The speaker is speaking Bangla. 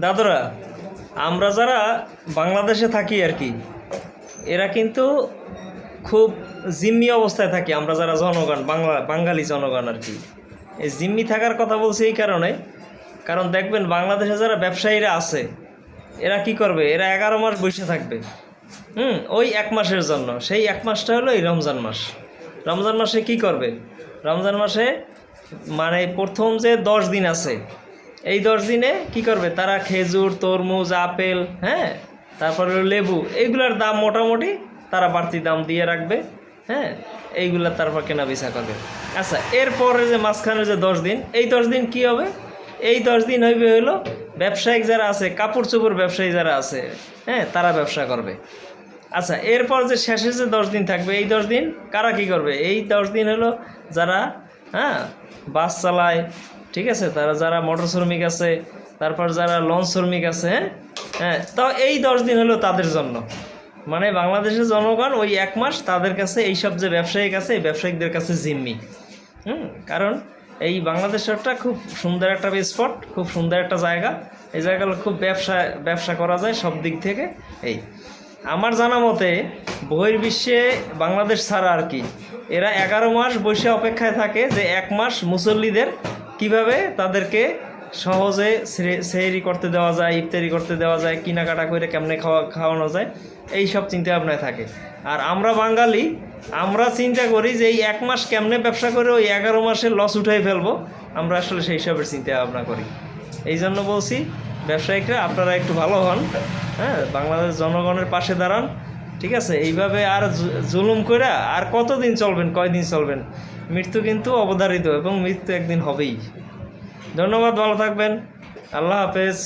দাদুরা, আমরা যারা বাংলাদেশে থাকি আর কি, এরা কিন্তু খুব জিম্মি অবস্থায় থাকি। আমরা যারা জনগণ, বাঙালি জনগণ আর কি, এই জিম্মি থাকার কথা বলছি এই কারণে, কারণ দেখবেন বাংলাদেশে যারা ব্যবসায়ীরা আছে, এরা কি করবে, এরা 11 মাস বসে থাকবে। ওই 1 মাসের জন্য। সেই 1 মাসটা হলো এই রমজান মাস। রমজান মাসে কি করবে? রমজান মাসে মানে প্রথম যে 10 দিন আছে, এই 10 দিনে কি করবে তারা? খেজুর, তরমুজ, আপেল, হ্যাঁ, তারপরে লেবু, এইগুলার দাম মোটামুটি তারা বাড়তি দাম দিয়ে রাখবে। হ্যাঁ, এইগুলা তারপর কেনা বেচা করবে। আচ্ছা, এরপরে যে মাঝখানে যে 10 দিন, এই 10 দিন কি হবে? এই 10 দিন হইবে হলো ব্যবসায়িক যারা আছে, কাপড় চোপড় ব্যবসায়ী যারা আছে, হ্যাঁ, তারা ব্যবসা করবে। আচ্ছা, এরপর যে শেষে যে 10 দিন থাকবে, এই 10 দিন কারা কি করবে? এই 10 দিন হলো যারা, হ্যাঁ, বাস চালায়, ঠিক আছে, তারা যারা মোটর শ্রমিক আছে, তারপর যারা লঞ্চ শ্রমিক আছে, হ্যাঁ, তো এই 10 দিন হলো তাদের জন্য। মানে বাংলাদেশের জনগণ ওই 1 মাস তাদের কাছে, এইসব যে ব্যবসায়িক আছে, এই ব্যবসায়িকদের কাছে জিম্মি। কারণ এই বাংলাদেশটা খুব সুন্দর একটা স্পট, খুব সুন্দর একটা জায়গা। এই জায়গাগুলো খুব ব্যবসা করা যায় সব দিক থেকে। এই আমার জানা মতে বহির্বিশ্বে বাংলাদেশ ছাড়া আর কি, এরা 11 মাস বসে অপেক্ষায় থাকে যে 1 মাস মুসল্লিদের কিভাবে তাদেরকে সহজে সেহরি করতে দেওয়া যায়, ইফতারি করতে দেওয়া যায়, কেনাকাটা করে কেমনে খাওয়ানো যায়, এই সব চিন্তা ভাবনায় থাকে। আর আমরা বাঙালি, আমরা চিন্তা করি যে এই 1 মাস কেমনে ব্যবসা করে ওই 11 মাসের লস উঠাই ফেলবো। আমরা আসলে সেই সবের চিন্তা ভাবনা করি। এই জন্য বলছি, ব্যবসায়িকরা আপনারা একটু ভালো হন, হ্যাঁ, বাংলাদেশ জনগণের পাশে দাঁড়ান, ঠিক আছে? এইভাবে আর জুলুম করে আর কতদিন চলবেন, কয়দিন চলবেন? মৃত্যু কিন্তু অবধারিত এবং মৃত্যু একদিন হবেই। ধন্যবাদ, ভালো থাকবেন, আল্লাহ হাফেজ।